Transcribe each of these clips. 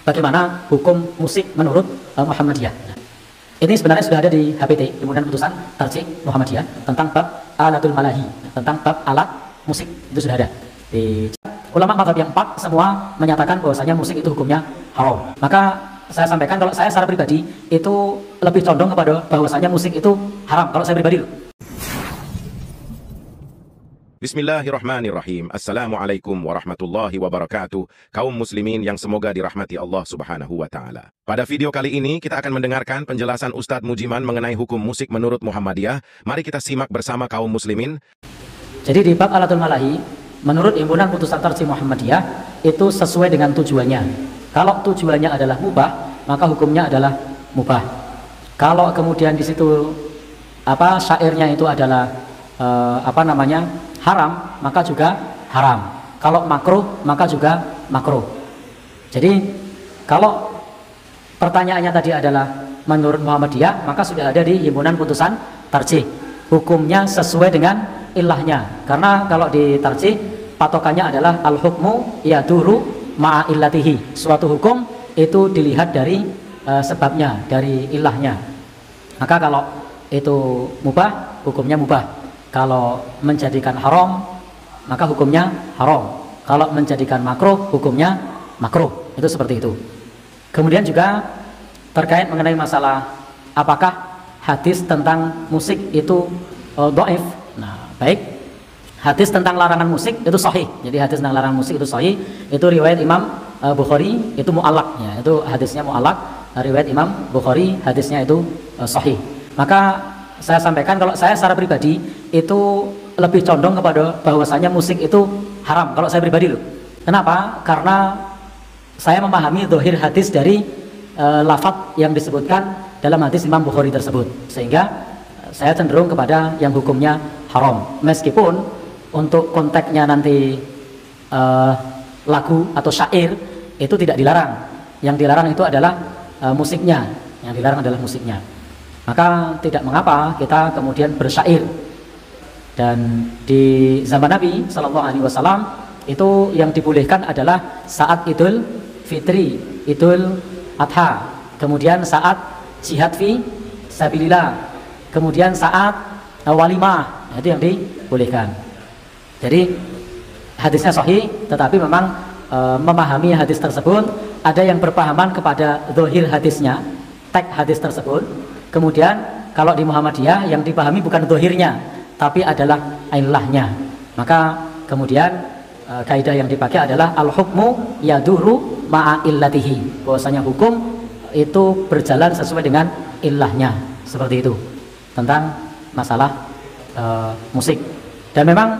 bagaimana hukum musik menurut Muhammadiyah. Ini sebenarnya sudah ada di HPT, Himpunan Putusan Tarjih Muhammadiyah, tentang bab alatul malahi, tentang bab alat musik, itu sudah ada. Di ulama mazhab yang 4 semua menyatakan bahwasanya musik itu hukumnya haram. Maka saya sampaikan kalau saya secara pribadi itu lebih condong kepada bahwasanya musik itu haram kalau saya pribadi. Bismillahirrahmanirrahim. Assalamualaikum warahmatullahi wabarakatuh. Kaum muslimin yang semoga dirahmati Allah subhanahu wa ta'ala. Pada video kali ini kita akan mendengarkan penjelasan Ustadz Mujiman mengenai hukum musik menurut Muhammadiyah. Mari kita simak bersama kaum muslimin. Jadi di bab alatul malahi, menurut Himpunan Putusan Tarjih Muhammadiyah itu sesuai dengan tujuannya. Kalau tujuannya adalah mubah, maka hukumnya adalah mubah. Kalau kemudian di situ syairnya itu adalah haram, maka juga haram. Kalau makruh, maka juga makruh. Jadi kalau pertanyaannya tadi adalah menurut Muhammadiyah, maka sudah ada di Himpunan Putusan Tarjih. Hukumnya sesuai dengan ilahnya. Karena kalau di tarjih patokannya adalah al-hukmu yaduru ma'a illatihi. Suatu hukum itu dilihat dari sebabnya, dari ilahnya. Maka kalau itu mubah, hukumnya mubah. Kalau menjadikan haram, maka hukumnya haram. Kalau menjadikan makruh, hukumnya makruh. Itu seperti itu. Kemudian juga terkait mengenai masalah apakah hadis tentang musik itu dhaif. Nah, baik. Hadis tentang larangan musik itu sahih. Jadi hadis tentang larangan musik itu sahih. Itu riwayat Imam Bukhari, itu mu'allaq ya. Itu hadisnya mu'allaq. Riwayat Imam Bukhari, hadisnya itu sahih. Maka saya sampaikan kalau saya secara pribadi itu lebih condong kepada bahwasanya musik itu haram kalau saya pribadi loh. Kenapa? Karena saya memahami zahir hadis dari lafaz yang disebutkan dalam hadis Imam Bukhari tersebut, sehingga saya cenderung kepada yang hukumnya haram. Meskipun untuk konteksnya nanti lagu atau syair itu tidak dilarang. Yang dilarang itu adalah musiknya. Yang dilarang adalah musiknya. Maka tidak mengapa kita kemudian bersyair. Dan di zaman Nabi Shallallahu Alaihi Wasallam itu yang dibolehkan adalah saat Idul Fitri, Idul Adha, kemudian saat jihad fi sabilillah, kemudian saat walimah, itu yang dibolehkan. Jadi hadisnya sahih, tetapi memang memahami hadis tersebut ada yang berpahaman kepada zahir hadisnya, teks hadis tersebut. Kemudian kalau di Muhammadiyah yang dipahami bukan zahirnya, tapi adalah ilahnya. Maka kemudian kaidah yang dipakai adalah al-hukmu yaduru ma'a illatihi. Bahwasanya hukum itu berjalan sesuai dengan ilahnya. Seperti itu. Tentang masalah musik. Dan memang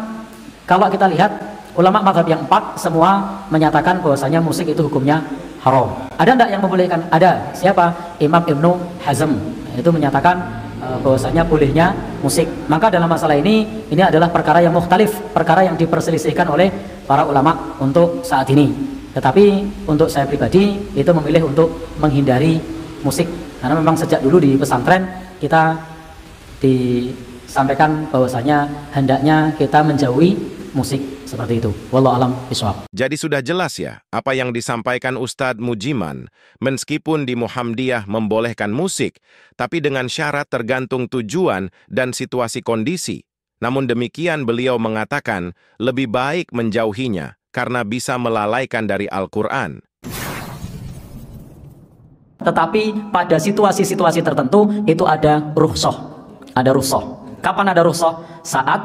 kalau kita lihat ulama mazhab yang 4 semua menyatakan bahwasanya musik itu hukumnya haram. Ada enggak yang membolehkan? Ada. Siapa? Imam Ibnu Hazm. Itu menyatakan bahwasanya bolehnya musik. Maka dalam masalah ini adalah perkara yang mukhtalif, perkara yang diperselisihkan oleh para ulama untuk saat ini. Tetapi untuk saya pribadi itu memilih untuk menghindari musik, karena memang sejak dulu di pesantren kita disampaikan bahwasanya hendaknya kita menjauhi musik seperti itu. Wallahu a'lam bishawab. Jadi sudah jelas ya apa yang disampaikan Ustadz Mujiman. Meskipun di Muhammadiyah membolehkan musik, tapi dengan syarat tergantung tujuan dan situasi kondisi. Namun demikian beliau mengatakan lebih baik menjauhinya karena bisa melalaikan dari Al-Quran. Tetapi pada situasi-situasi tertentu itu ada rukhsah. Ada rukhsah. Kapan ada rukhsah? Saat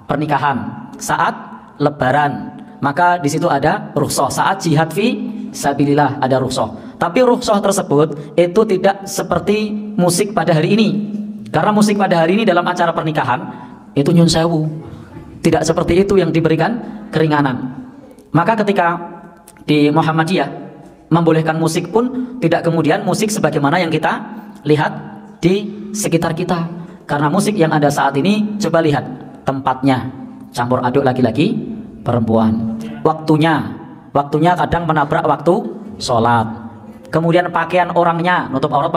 pernikahan, saat lebaran, maka di situ ada rukhsah. Saat jihad fi sabilillah ada rukhsah. Tapi rukhsah tersebut itu tidak seperti musik pada hari ini. Karena musik pada hari ini dalam acara pernikahan itu nyun sewu. Tidak seperti itu yang diberikan keringanan. Maka ketika di Muhammadiyah membolehkan musik pun tidak kemudian musik sebagaimana yang kita lihat di sekitar kita. Karena musik yang ada saat ini, coba lihat tempatnya, campur aduk laki-laki perempuan. Waktunya kadang menabrak waktu sholat. Kemudian pakaian orangnya nutup aurat,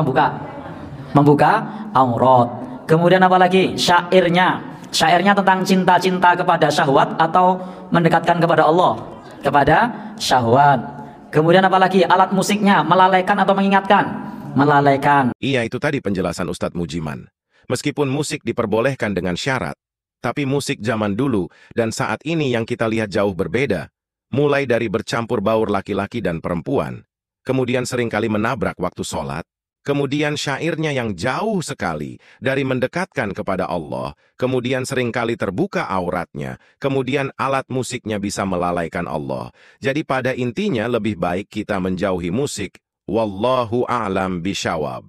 membuka aurat. Kemudian apa lagi? Syairnya tentang cinta-cinta kepada syahwat atau mendekatkan kepada Allah, kepada syahwat. Kemudian apalagi alat musiknya melalaikan atau mengingatkan? Melalaikan. Iya, itu tadi penjelasan Ustadz Mujiman. Meskipun musik diperbolehkan dengan syarat, tapi musik zaman dulu dan saat ini yang kita lihat jauh berbeda. Mulai dari bercampur baur laki-laki dan perempuan, kemudian seringkali menabrak waktu sholat, kemudian syairnya yang jauh sekali dari mendekatkan kepada Allah, kemudian seringkali terbuka auratnya, kemudian alat musiknya bisa melalaikan Allah. Jadi pada intinya lebih baik kita menjauhi musik. Wallahu a'lam bishawab.